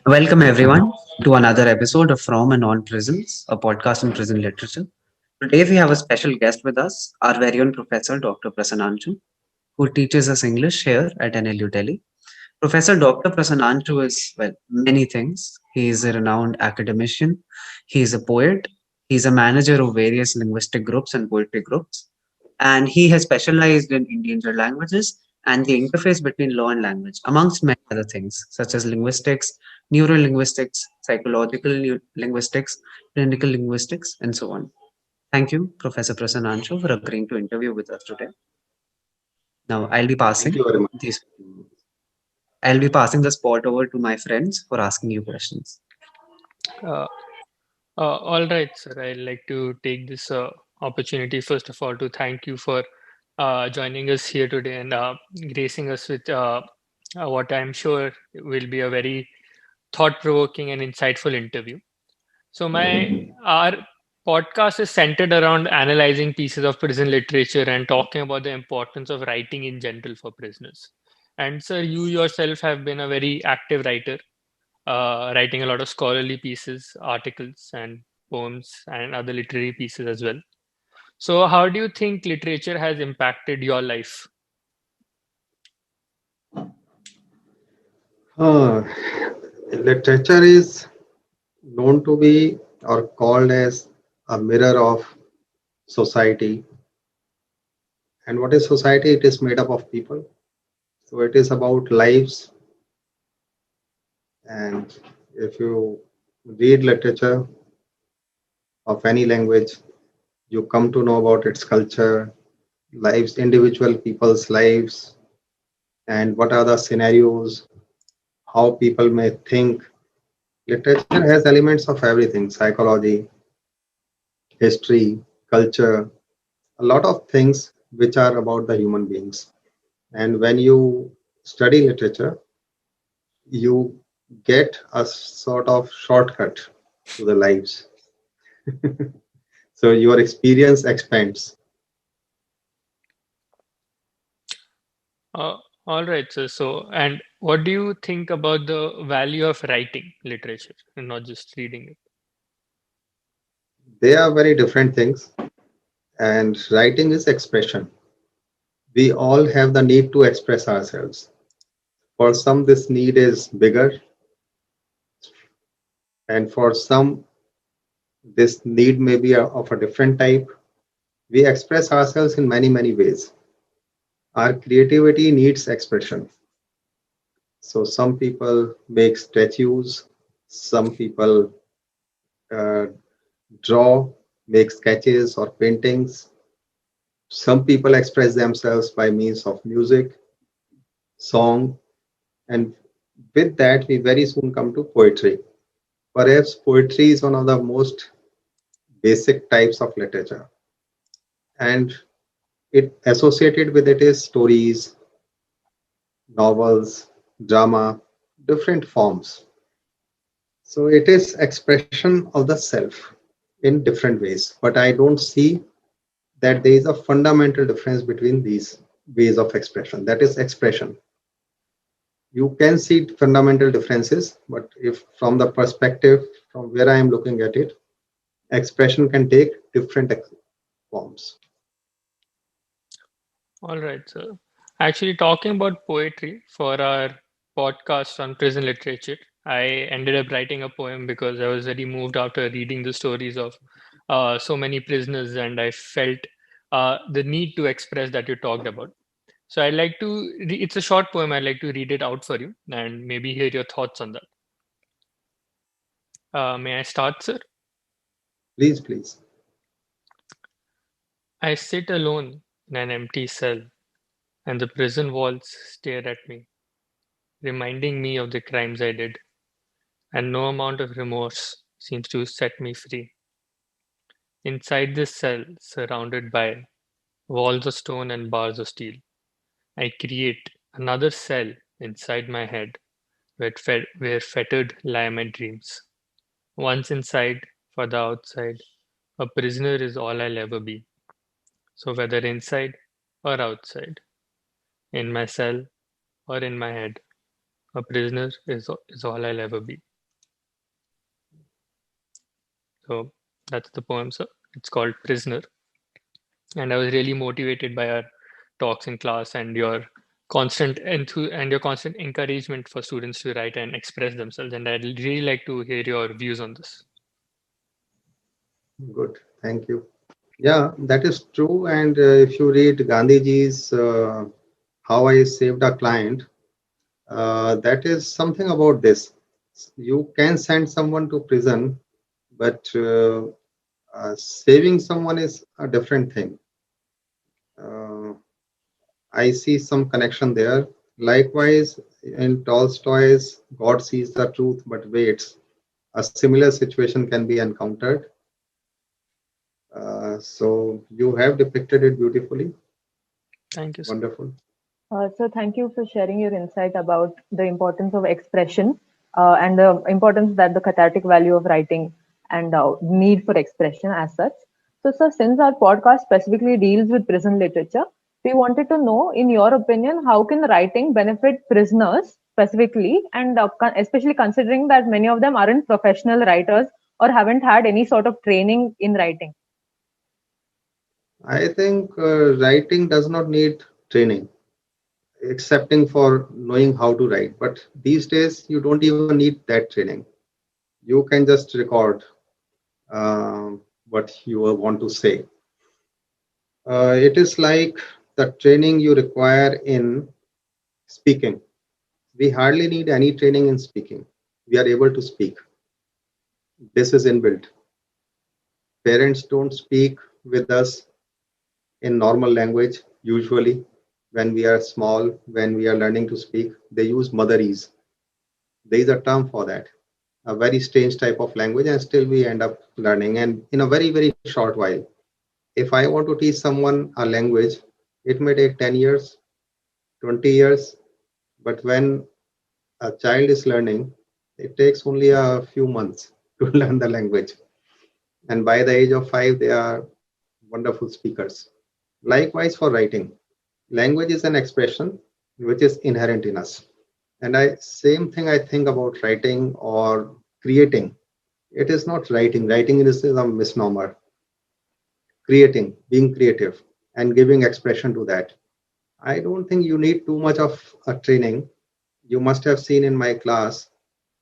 Welcome, everyone, to another episode of From and On Prisons, a podcast on prison literature. Today, we have a special guest with us, our very own Professor Dr. Prasannanshu, who teaches us English here at NLU Delhi. Professor Dr. Prasannanshu is, well, many things. He is a renowned academician, he is a poet, he is a manager of various linguistic groups and poetry groups, and he has specialized in endangered languages and the interface between law and language, amongst many other things, such as linguistics, neurolinguistics, psychological linguistics, clinical linguistics, and so on. Thank you, Professor Prasannanshu, for agreeing to interview with us today. Now, Thank you very much. these I'll be passing the spot over to my friends for asking you questions. Uh, all right, sir. I'd like to take this opportunity, first of all, to thank you for joining us here today and gracing us with what I'm sure will be a very thought-provoking and insightful interview. So, our podcast is centered around analyzing pieces of prison literature and talking about the importance of writing in general for prisoners. And, sir, you yourself have been a very active writer writing a lot of scholarly pieces, articles, and poems, and other literary pieces as well. So, how do you think literature has impacted your life? Uh, Literature is known to be or called as a mirror of society. And what is society? It is made up of people. So it is about lives. And if you read literature of any language, you come to know about its culture, lives, individual people's lives, and what are the scenarios, how people may think. Literature has elements of everything: psychology, history, culture, a lot of things which are about the human beings. And when you study literature, you get a sort of shortcut to the lives. So your experience expands. Uh, all right, sir. So, and what do you think about the value of writing literature and not just reading it? They are very different things. And writing is expression. We all have the need to express ourselves. For some, this need is bigger, and for some, this need may be of a different type. We express ourselves in many, many ways. Our creativity needs expression. So some people make statues, some people uh, draw, make sketches or paintings. Some people express themselves by means of music, song, and with that, we very soon come to poetry. Perhaps poetry is one of the most basic types of literature, and it associated with it is stories, novels, drama, different forms. So it is expression of the self in different ways. But I don't see that there is a fundamental difference between these ways of expression. That is expression. You can see fundamental differences, but if from the perspective from where I am looking at it, expression can take different forms. All right, sir. Actually, talking about poetry for our podcast on prison literature, I ended up writing a poem because I was very moved after reading the stories of so many prisoners, and I felt the need to express that you talked about. So I'd like to, it's a short poem. I'd like to read it out for you and maybe hear your thoughts on that. May I start, sir? Please, please. I sit alone in an empty cell, and the prison walls stare at me, reminding me of the crimes I did, and no amount of remorse seems to set me free. Inside this cell, surrounded by walls of stone and bars of steel, I create another cell inside my head where fettered lie my dreams. Once inside, for the outside, a prisoner is all I'll ever be. So whether inside or outside, in my cell or in my head, a prisoner is all I'll ever be. So that's the poem, sir. It's called Prisoner. And I was really motivated by our talks in class and your constant encouragement for students to write and express themselves. And I'd really like to hear your views on this. Good. Thank you. Yeah, that is true. And if you read Gandhiji's How I Saved a Client, that is something about this. You can send someone to prison, but saving someone is a different thing. Uh, I see some connection there. Likewise, in Tolstoy's God sees the truth but waits, a similar situation can be encountered. So you have depicted it beautifully. Thank you, sir. Wonderful. So thank you for sharing your insight about the importance of expression and the importance that the cathartic value of writing and need for expression as such. So, sir, since our podcast specifically deals with prison literature, we wanted to know, in your opinion, how can writing benefit prisoners specifically, and especially considering that many of them aren't professional writers or haven't had any sort of training in writing? I think writing does not need training, excepting for knowing how to write. But these days, you don't even need that training. You can just record what you want to say. It is like the training you require in speaking. We hardly need any training in speaking. We are able to speak. This is inbuilt. Parents don't speak with us in normal language usually when we are small, when we are learning to speak. They use motherese. There is a term for that, a very strange type of language, and still we end up learning. And in a very, very short while, if I want to teach someone a language, it may take 10 years, 20 years, but when a child is learning, it takes only a few months to learn the language. And by the age of 5, they are wonderful speakers. Likewise, for writing, language is an expression which is inherent in us. And I same thing I think about writing or creating. It is not writing. Writing is a misnomer. Creating, being creative, and giving expression to that. I don't think you need too much of a training. You must have seen in my class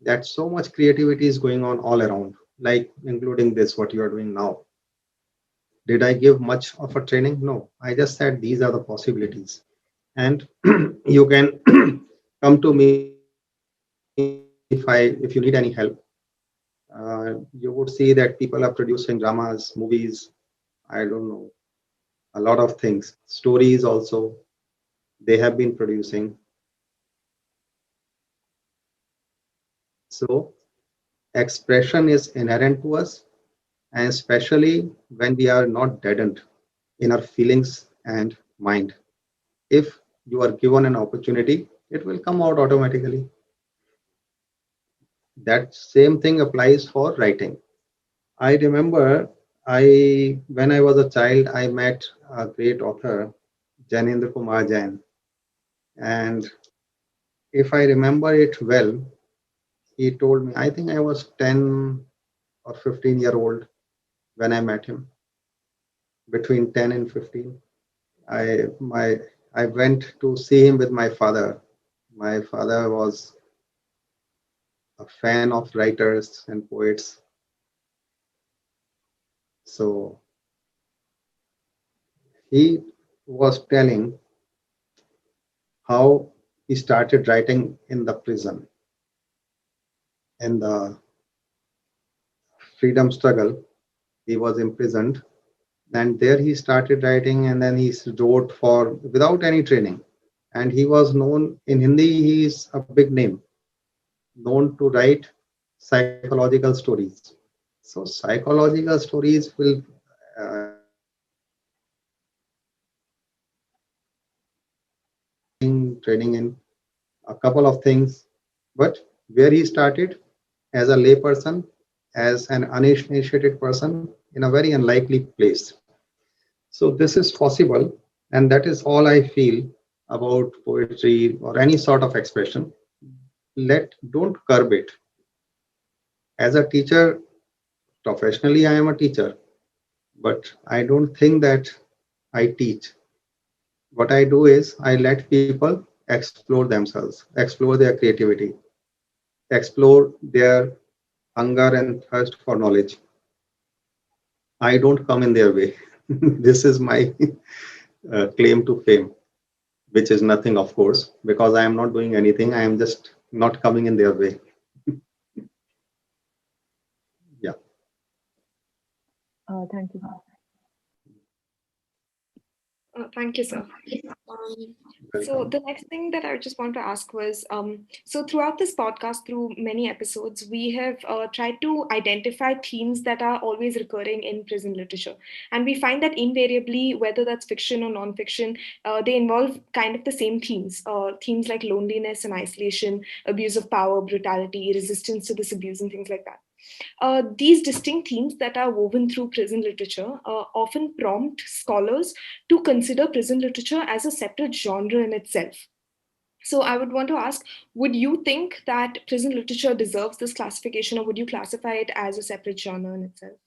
that so much creativity is going on all around, like including this, what you are doing now. Did I give much of a training? No. I just said these are the possibilities. And you can come to me if you need any help. You would see that people are producing dramas, movies, I don't know, a lot of things. Stories also, they have been producing. So expression is inherent to us, and especially when we are not deadened in our feelings and mind. If you are given an opportunity, it will come out automatically. That same thing applies for writing. I remember when I was a child, I met a great author, Janendra Kumar Jain. And if I remember it well, he told me, I think I was 10 or 15-year-old when I met him, between 10 and 15. I my I went to see him with my father. My father was a fan of writers and poets. So he was telling how he started writing in the prison, in the freedom struggle. He was imprisoned, and there he started writing, and then he wrote for without any training. And he was known in Hindi. He is a big name, known to write psychological stories. So psychological stories will training in a couple of things, but where he started as a layperson, as an uninitiated person in a very unlikely place. So this is possible, and that is all I feel about poetry or any sort of expression. Don't curb it. As a teacher Professionally, I am a teacher, but I don't think that I teach. What I do is I let people explore themselves, explore their creativity, explore their hunger and thirst for knowledge. I don't come in their way. This is my claim to fame, which is nothing, of course, because I am not doing anything. I am just not coming in their way. Yeah. Thank you. Thank you, sir. Um, so Welcome. the next thing that I just want to ask was, so throughout this podcast, through many episodes, we have tried to identify themes that are always recurring in prison literature, and we find that invariably, whether that's fiction or non-fiction, they involve kind of the same themes, themes like loneliness and isolation, abuse of power, brutality, resistance to this abuse, and things like that. These distinct themes that are woven through prison literature often prompt scholars to consider prison literature as a separate genre in itself. So, I would want to ask, would you think that prison literature deserves this classification, or would you classify it as a separate genre in itself?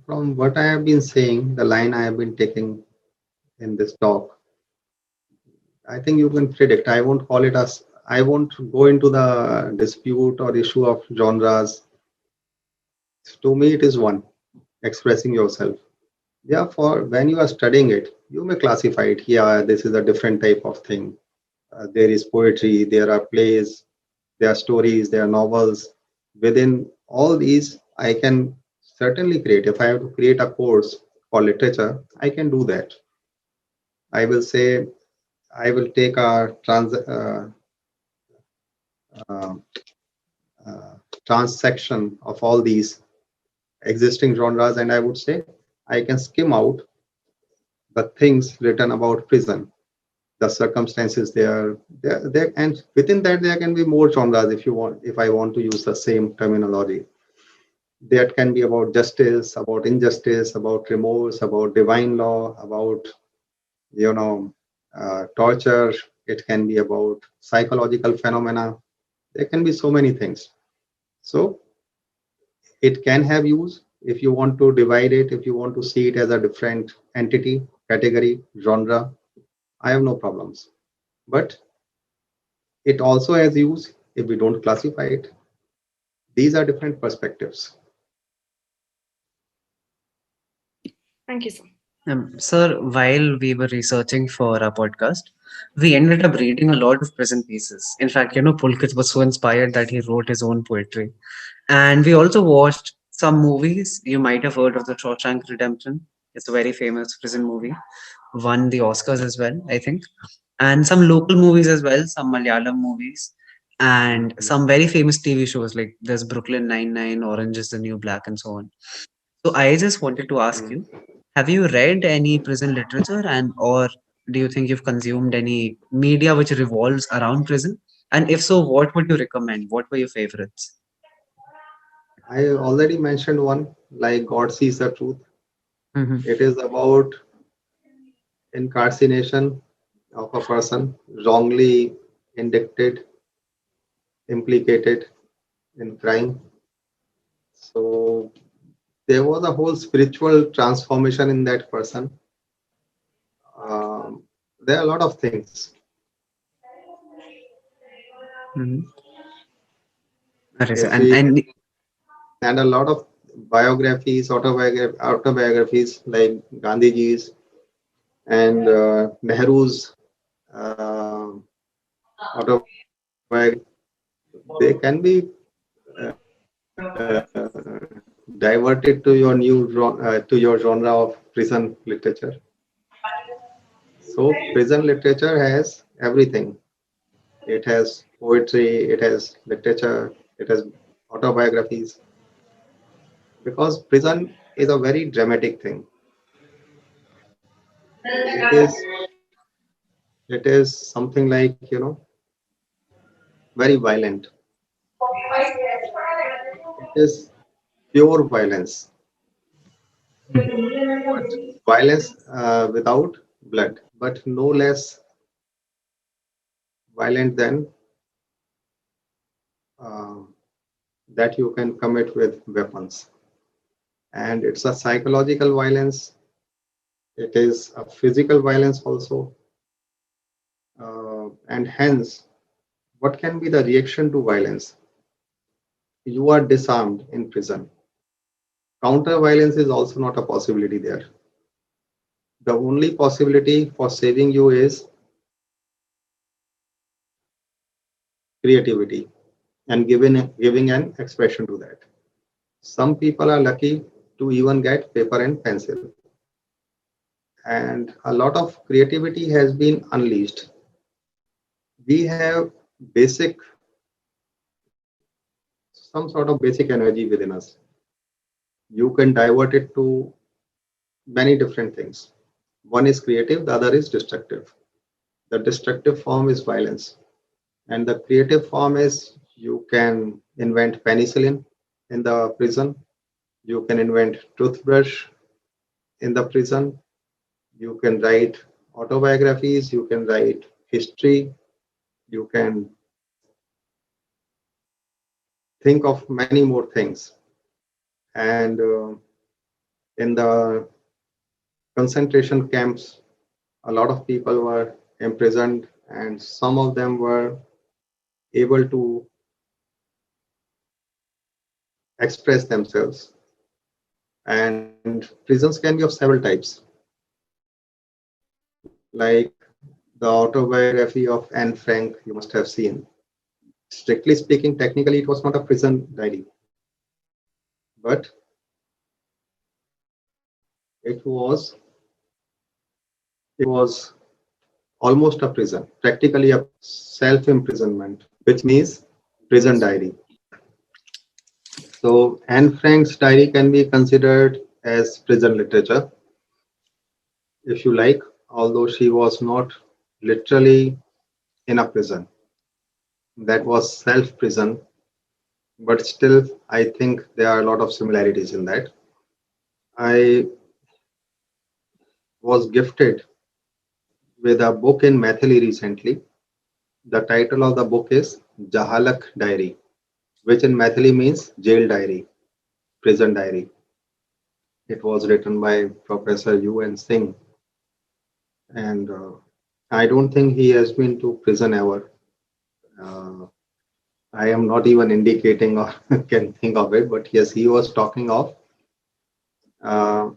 From what I have been saying, the line I have been taking in this talk, I think you can predict. I won't call it as, I won't go into the dispute or issue of genres. To me, it is one, expressing yourself. Therefore, when you are studying it, you may classify it. Yeah, this is a different type of thing. There is poetry, there are plays, there are stories, there are novels. Within all these, I can certainly create. If I have to create a course for literature, I can do that. I will say, I will take a uh, uh, transaction of all these existing genres, and I would say I can skim out the things written about prison, the circumstances there, and within that there can be more genres if you want. If I want to use the same terminology, that can be about justice, about injustice, about remorse, about divine law, about you know torture. It can be about psychological phenomena. There can be so many things. So it can have use if you want to divide it, if you want to see it as a different entity, category, genre. I have no problems. But it also has use if we don't classify it. These are different perspectives. Thank you, sir. Sir, while we were researching for our podcast, we ended up reading a lot of prison pieces. In fact, Pulkit was so inspired that he wrote his own poetry. And we also watched some movies. You might have heard of the Shawshank Redemption. It's a very famous prison movie. Won the Oscars as well, I think. And some local movies as well, some Malayalam movies, and Mhm. some very famous TV shows like there's Brooklyn Nine-Nine, Orange is the New Black, and so on. So I just wanted to ask Mhm. you, have you read any prison literature and or do you think you've consumed any media which revolves around prison? And if so, what would you recommend? What were your favorites? I already mentioned one, like God Sees the Truth. Hmm. It is about incarceration of a person wrongly indicted, implicated in crime. So there was a whole spiritual transformation in that person. Um, there are a lot of things, Hmm. Okay, so if we and and a lot of biographies, autobiographies like Gandhiji's and Nehru's autobiography. They can be diverted to your to your genre of prison literature. So prison literature has everything. It has poetry, it has literature, it has autobiographies. Because prison is a very dramatic thing. It is it is something like very violent. It is pure violence, but violence without blood, but no less violent than uh, that you can commit with weapons. And it's a psychological violence, it is a physical violence also. And hence, what can be the reaction to violence? You are disarmed in prison. Counter violence is also not a possibility there. The only possibility for saving you is creativity and giving an expression to that. Some people are lucky to even get paper and pencil. And a lot of creativity has been unleashed. We have basic, some sort of basic energy within us. You can divert it to many different things. One is creative, the other is destructive. The destructive form is violence, and the creative form is you can invent penicillin in the prison, you can invent toothbrush in the prison, you can write autobiographies, you can write history, you can think of many more things. And in the concentration camps, a lot of people were imprisoned, and some of them were able to express themselves. And prisons can be of several types, like the autobiography of Anne Frank, you must have seen. Strictly speaking, technically, it was not a prison diary, but it was it was almost a prison, practically a self-imprisonment, which means prison diary. So Anne Frank's diary can be considered as prison literature, if you like, although she was not literally in a prison. That was self-prison, but still, I think there are a lot of similarities in that. I was gifted with a book in Maithili recently. The title of the book is Jahalak Diary, which in Maithili means jail diary, prison diary. It was written by Professor UN Singh, and I don't think he has been to prison ever. Uh, I am not even indicating or can think of it, but yes, he was talking of uh,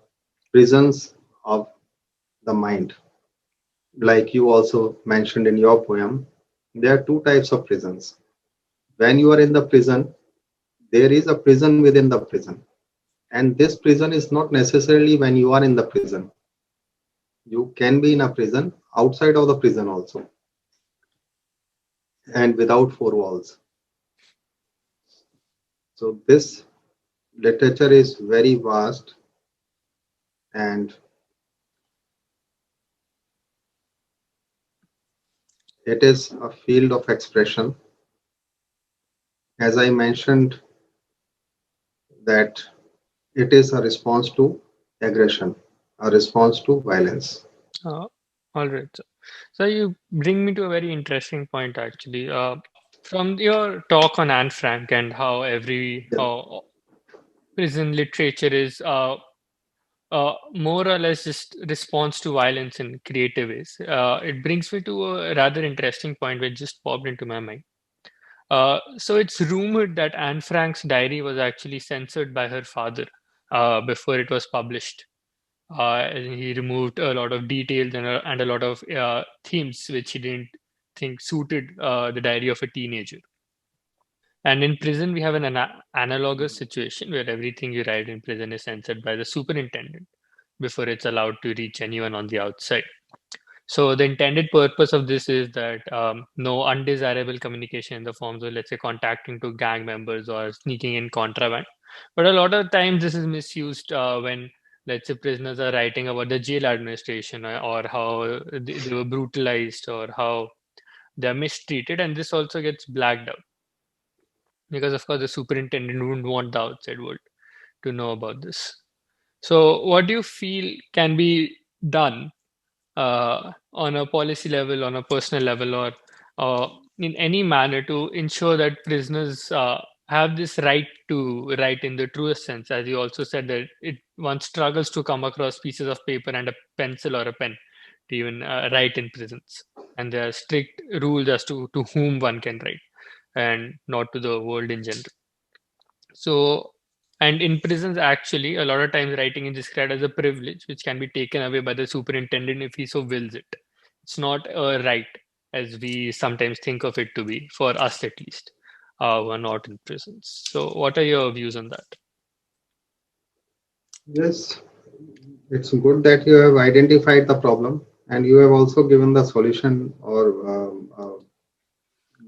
prisons of the mind. Like you also mentioned in your poem, there are two types of prisons. When you are in the prison, there is a prison within the prison. And this prison is not necessarily when you are in the prison. You can be in a prison outside of the prison also, and without four walls. So this literature is very vast, and it is a field of expression. As I mentioned, that it is a response to aggression, a response to violence. Uh, all right. So you bring me to a very interesting point, actually. From your talk on Anne Frank and how prison literature is more or less just response to violence in creative ways. It brings me to a rather interesting point which just popped into my mind. So it's rumored that Anne Frank's diary was actually censored by her father before it was published. And he removed a lot of details and a lot of themes which he didn't think suited the diary of a teenager. And in prison, we have an analogous situation where everything you write in prison is censored by the superintendent before it's allowed to reach anyone on the outside. So the intended purpose of this is that no undesirable communication in the forms of, let's say, contacting to gang members or sneaking in contraband. But a lot of times this is misused when, let's say, prisoners are writing about the jail administration or how they were brutalized or how they're mistreated, and this also gets blacked out because, of course, the superintendent wouldn't want the outside world to know about this. So, what do you feel can be done on a policy level, on a personal level, or in any manner to ensure that prisoners have this right to write in the truest sense, as you also said that one struggles to come across pieces of paper and a pencil or a pen to even write in prisons, and there are strict rules as to whom one can write and not to the world in general. So, and in prisons, actually, a lot of times writing is described as a privilege, which can be taken away by the superintendent if he so wills it. It's not a right, as we sometimes think of it to be, for us at least, who are not in prisons. So, what are your views on that? Yes, it's good that you have identified the problem and you have also given the solution or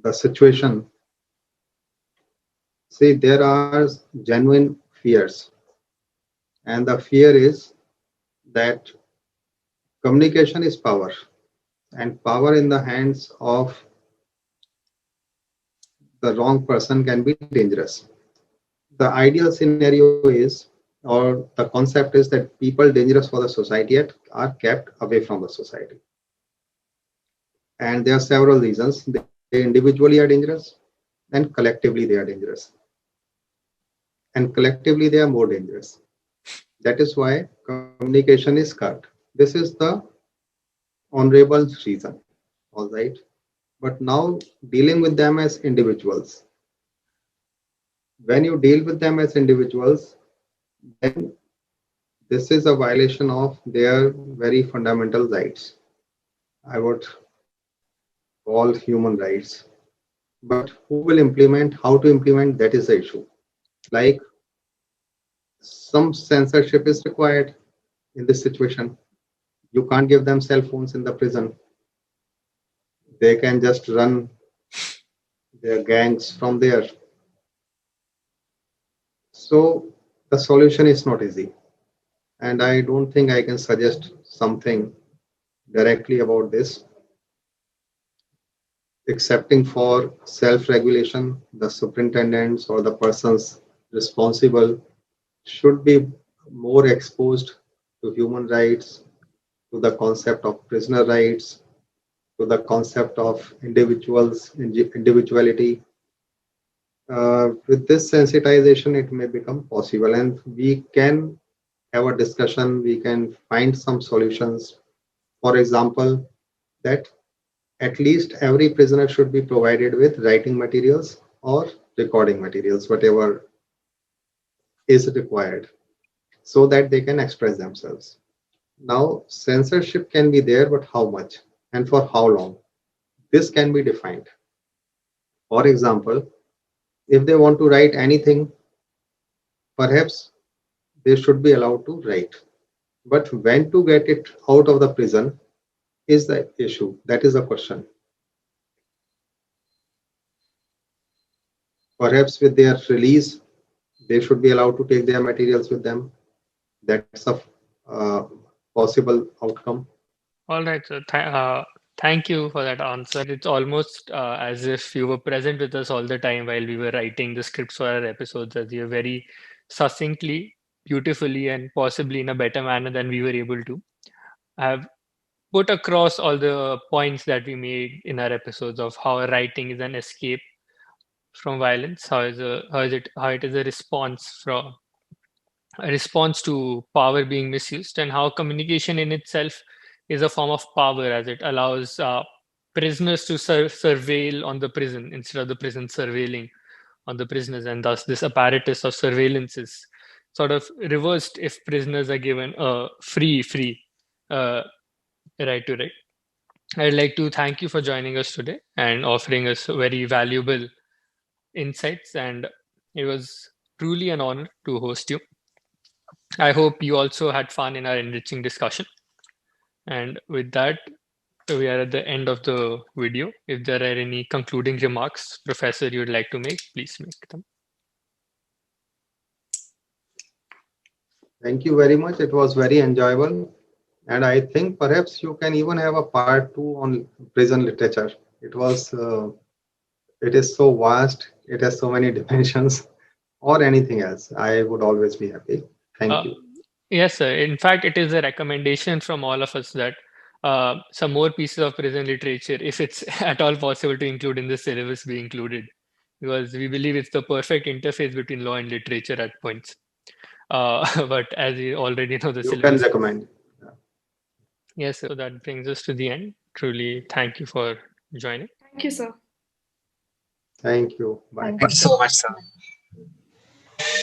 the situation. See, there are genuine fears, and the fear is that communication is power, and power in the hands of the wrong person can be dangerous. The ideal scenario is, or the concept is, that people dangerous for the society are kept away from the society. And there are several reasons. They individually are dangerous, and collectively they are dangerous. And collectively they are more dangerous. That is why communication is cut. This is the honorable reason. All right. But now dealing with them as individuals. When you deal with them as individuals, then this is a violation of their very fundamental rights. I would call human rights. But who will implement, how to implement, that is the issue. Like, some censorship is required in this situation. You can't give them cell phones in the prison. They can just run their gangs from there. So the solution is not easy. And I don't think I can suggest something directly about this, excepting for self-regulation. The superintendents or the persons responsible should be more exposed to human rights, to the concept of prisoner rights, to the concept of individuality. With this sensitization, it may become possible, and we can have a discussion. We can find some solutions. For example, that at least every prisoner should be provided with writing materials or recording materials, whatever is required, so that they can express themselves. Now, censorship can be there, but how much and for how long? This can be defined. For example, if they want to write anything, perhaps they should be allowed to write. But when to get it out of the prison is the issue. That is the question. Perhaps with their release, they should be allowed to take their materials with them. That's a uh, possible outcome. All right, so thank you for that answer. It's almost as if you were present with us all the time while we were writing the scripts for our episodes, as you very succinctly, beautifully, and possibly in a better manner than we were able to have put across all the points that we made in our episodes of how writing is an escape from violence, how it is a response to power being misused, and how communication in itself is a form of power, as it allows prisoners to surveil on the prison instead of the prison surveilling on the prisoners, and thus this apparatus of surveillance is sort of reversed if prisoners are given a free uh, right to write. I'd like to thank you for joining us today and offering us very valuable insights, and it was truly an honor to host you. I hope you also had fun in our enriching discussion. And with that, we are at the end of the video. If there are any concluding remarks, Professor, you'd like to make, please make them. Thank you very much. It was very enjoyable. And I think perhaps you can even have a part two on prison literature. It was, it is so vast. It has so many dimensions, or anything else. I would always be happy. Thank Uh, you. yes, sir. In fact, it is a recommendation from all of us that some more pieces of prison literature, if it's at all possible to include in the syllabus, be included because we believe it's the perfect interface between law and literature at points. But as you already know, the You can syllabus. recommend. Yes, so that brings us to the end. Truly, thank you for joining. Thank you, sir. Thank you. Bye. Thank Thank you you so so much, much. sir.